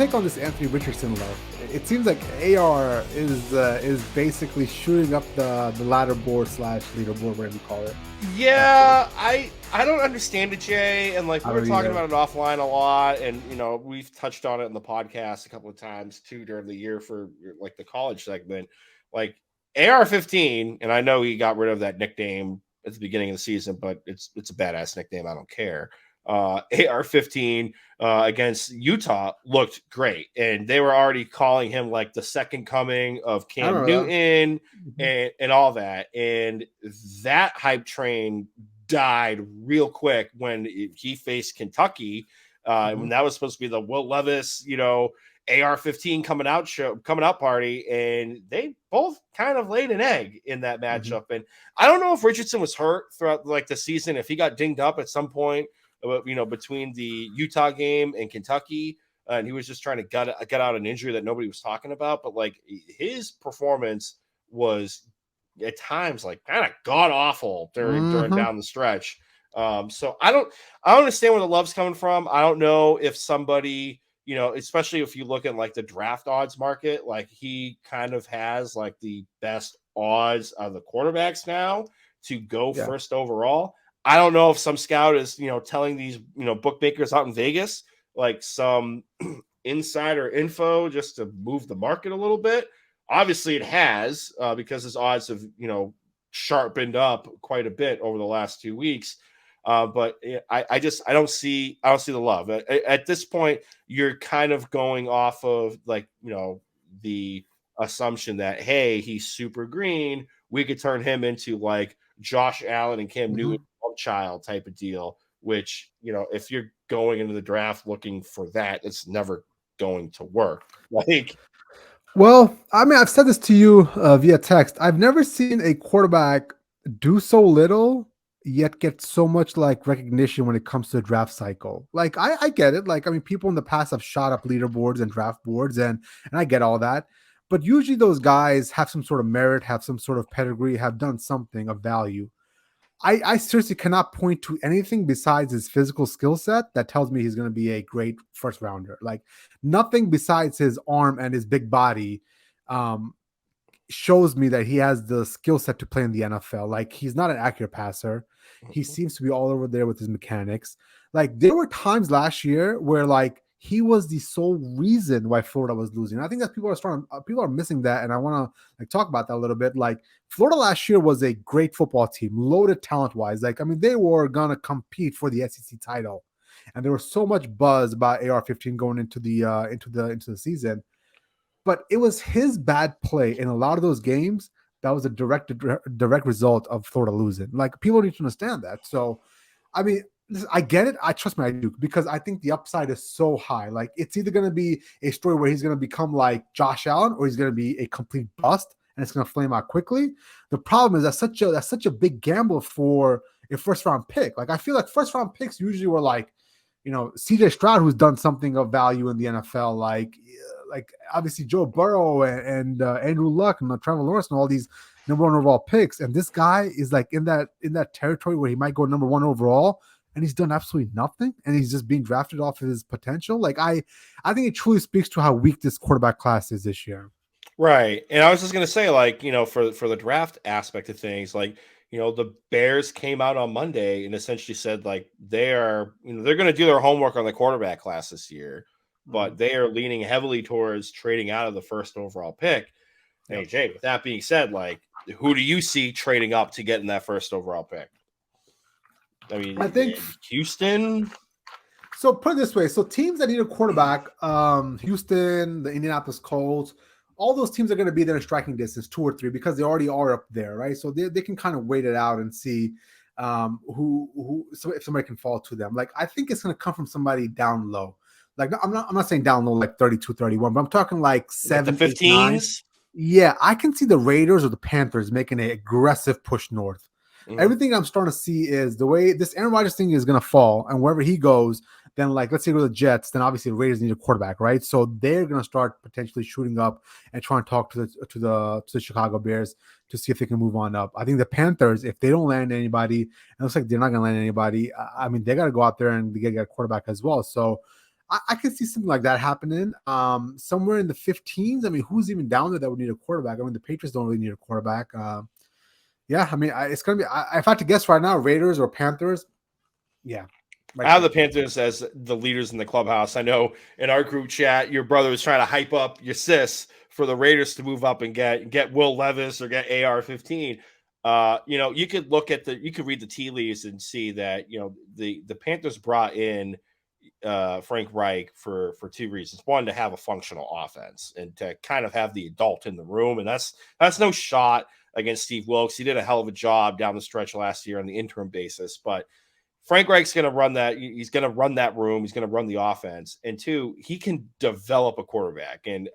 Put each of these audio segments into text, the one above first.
take on this Anthony Richardson love? It seems like AR is basically shooting up the ladder board / leaderboard, whatever you call it. Yeah, I don't understand it, Jay. And like we were talking Either. about it offline a lot, and we've touched on it in the podcast a couple of times too during the year for like the college segment. Like AR-15, and I know he got rid of that nickname at the beginning of the season, but it's a badass nickname. I don't care. AR-15 against Utah looked great, and they were already calling him like the second coming of Cam Newton and all that. And that hype train died real quick when he faced Kentucky. When that was supposed to be the Will Levis, AR-15 coming out party, and they both kind of laid an egg in that matchup. And I don't know if Richardson was hurt throughout like the season, if he got dinged up at some point, between the Utah game and Kentucky, and he was just trying to get out an injury that nobody was talking about. But like his performance was at times like kind of god awful during down the stretch. So I don't understand where the love's coming from. I don't know if somebody, especially if you look at like the draft odds market, like he kind of has like the best odds of the quarterbacks now to go first overall. I don't know if some scout is, telling these, bookmakers out in Vegas, like some insider info just to move the market a little bit. Obviously it has, because his odds have, sharpened up quite a bit over the last 2 weeks. But I don't see the love at this point. You're kind of going off of like, the assumption that, hey, he's super green. We could turn him into like Josh Allen and Cam Newton child type of deal, which, if you're going into the draft looking for that, it's never going to work. Like, well, I mean, I've said this to you via text. I've never seen a quarterback do so little yet get so much like recognition when it comes to the draft cycle. Like, I get it. Like, I mean, people in the past have shot up leaderboards and draft boards, and I get all that. But usually those guys have some sort of merit, have some sort of pedigree, have done something of value. I seriously cannot point to anything besides his physical skill set that tells me he's going to be a great first rounder. Like nothing besides his arm and his big body shows me that he has the skill set to play in the NFL. Like he's not an accurate passer. He seems to be all over there with his mechanics. Like there were times last year where like he was the sole reason why Florida was losing. I think that people are missing that, and I want to like talk about that a little bit. Like Florida last year was a great football team, loaded talent-wise. Like I mean, they were gonna compete for the SEC title, and there was so much buzz about AR-15 going into the season. But it was his bad play in a lot of those games that was a direct result of Florida losing. Like people need to understand that. So, I mean, I get it. I trust me, I do, because I think the upside is so high. Like it's either going to be a story where he's going to become like Josh Allen, or he's going to be a complete bust, and it's going to flame out quickly. The problem is that's such a big gamble for a first round pick. Like I feel like first round picks usually were like, CJ Stroud, who's done something of value in the NFL, like obviously Joe Burrow and Andrew Luck and Trevor Lawrence and all these number one overall picks. And this guy is like in that territory where he might go number one overall, and he's done absolutely nothing, and he's just being drafted off of his potential. Like I think it truly speaks to how weak this quarterback class is this year. Right. And I was just going to say, like, for the draft aspect of things, like, the Bears came out on Monday and essentially said, like, they're going to do their homework on the quarterback class this year, but they are leaning heavily towards trading out of the first overall pick. Hey, Jay, with that being said, like, who do you see trading up to get in that first overall pick? I mean, I think Houston. So put it this way. So teams that need a quarterback, Houston, the Indianapolis Colts, all those teams are going to be there in striking distance, 2 or 3, because they already are up there, right? So they can kind of wait it out and see so if somebody can fall to them. Like I think it's going to come from somebody down low. Like I'm not saying down low like 32, 31, but I'm talking like 7, the 8, 9. Yeah, I can see the Raiders or the Panthers making an aggressive push north. Everything I'm starting to see is the way this Aaron Rodgers thing is going to fall, and wherever he goes, then like let's say go to the Jets, then obviously the Raiders need a quarterback, right? So they're going to start potentially shooting up and trying to talk to the Chicago Bears to see if they can move on up. I think the Panthers, if they don't land anybody, it looks like they're not going to land anybody. I mean, they got to go out there and get a quarterback as well. So I can see something like that happening. Somewhere in the 15s. I mean, who's even down there that would need a quarterback? I mean, the Patriots don't really need a quarterback. Yeah, I mean, it's gonna be. If I had to guess right now, Raiders or Panthers. Yeah, I have the Panthers as the leaders in the clubhouse. I know in our group chat, your brother was trying to hype up your sis for the Raiders to move up and get Will Levis or get AR-15. You could you could read the tea leaves and see that the Panthers brought in Frank Reich for two reasons. One, to have a functional offense and to kind of have the adult in the room, and that's no shot against Steve Wilkes. He did a hell of a job down the stretch last year on the interim basis, but Frank Reich's going to run that. He's going to run that room. He's going to run the offense. And two, he can develop a quarterback. And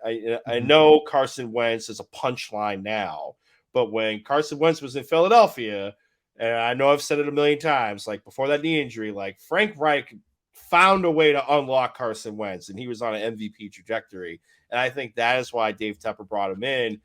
I know Carson Wentz is a punchline now, but when Carson Wentz was in Philadelphia, and I know I've said it a million times, like before that knee injury, like Frank Reich found a way to unlock Carson Wentz, and he was on an MVP trajectory. And I think that is why Dave Tepper brought him in,